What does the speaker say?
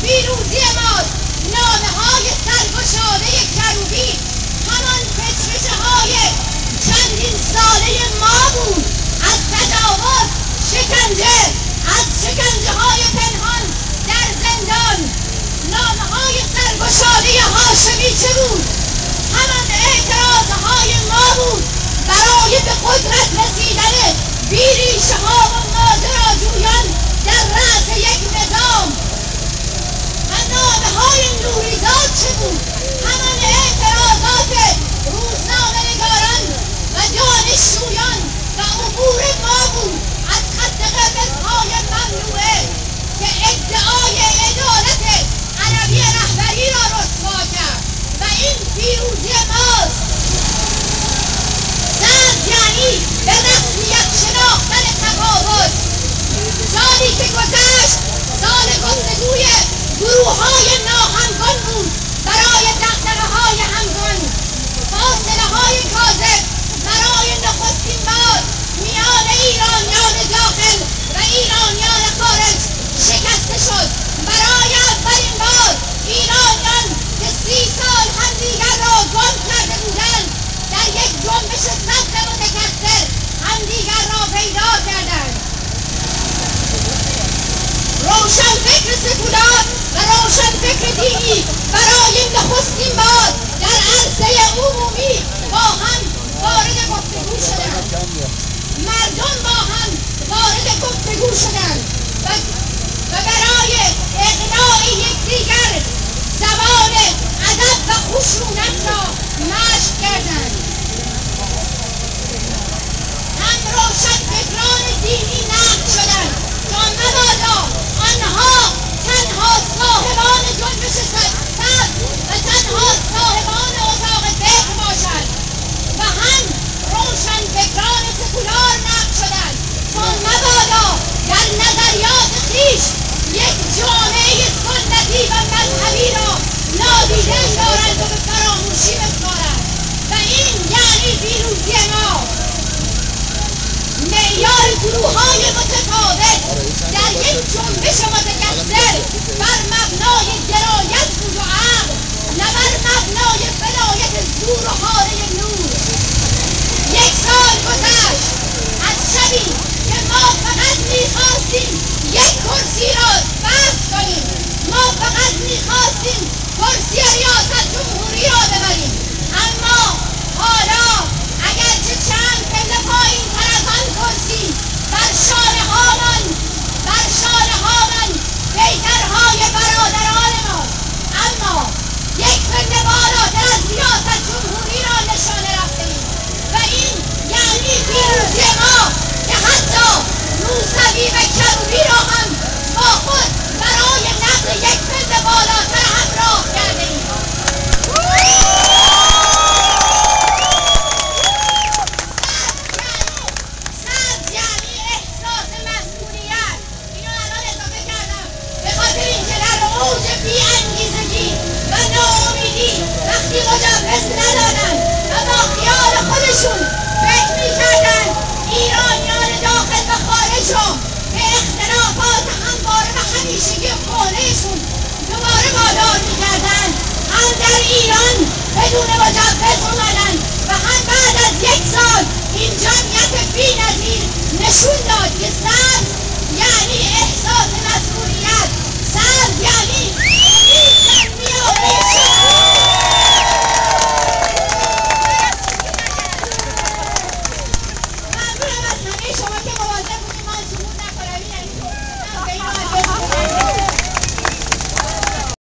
پیروزی ماست. نامه‌های سرگشاده کروبی همان پترش بود. همان اعتراضات روزنامه‌نگاران و دانشجویان و عبور ما بود از خط قرمزهای ممنوعه که ادعای عدالت علوی رهبری را رسوا کرد و این پیروزی ماست. صبر یعنی به رسمیت شناختن تفاوت. سالی که گذشت سال گفتگوی گروه‌های ناهمگان بود برای دغدغه‌های همگان. فاصله‌های کاذب برای نخستین بار میان ایرانیان داخل و ایرانیان خارج شکسته شد. برای اولین بار ایرانیان که 30 سال همدیگر را گم کرده بودند در یک جنبش سخت متکثر همدیگر را پیدا کردند. روشنفکر سکولار و روشنفکر دینی برای نخستین بار در عرصه عمومی با هم وارد گفتگو شدند. مردم با هم وارد گفتگو شدند و برای اقناع یکدیگر زبان ادب و خشونت را مشق کردند. هم روشنفکران دینی نقد شدند تا مبادا آنها تنها صاحبان جنبش سبز و تنها صاحبان اتاق فکر باشند و هم روشنفکران سکولار نقد شدند تا مبادا در نظریات خویش یک جامعه سنتی و مذهبی را نادیده دارند و به فراموشی بسپارند و این یعنی پیروزی ما. معیار گروه‌های متفاوت در یک جنبش متکثر بر مبنای درایت بود و عقل، نه بر مبنای ولایت زور و حاله نور. 1 سال گذشت از شبی که ما فقط می‌خواستیم یک کرسی را بحث کنیم. ما فقط می‌خواستیم کرسی ریاست جمهوری را ببریم. اما حالا اگرچه چند پله پایین‌تر از آن کرسی بر شانه هامان پیکرهای برادران ماست، اما یک پله بالاتر از ریاست جمهوری را نشانه رفته‌ایم و این یعنی پیروزی ما که حتی موسوی و کروبی را هم با خود برای نقل یک پله بالاتر همراه کرده‌ایم. وقتی مجوز ندادن و با خیال خودشون فکر می‌کردن ایرانیان داخل و خارج رو به اختلافات همواره و همیشگی خونه‌شون دوباره وادار می‌کردن، هم در ایران بدون مجوز اومدن و هم بعد از 1 سال این جمعیت بی‌نظیر نشون داد که سبز یعنی احساس مسئولیت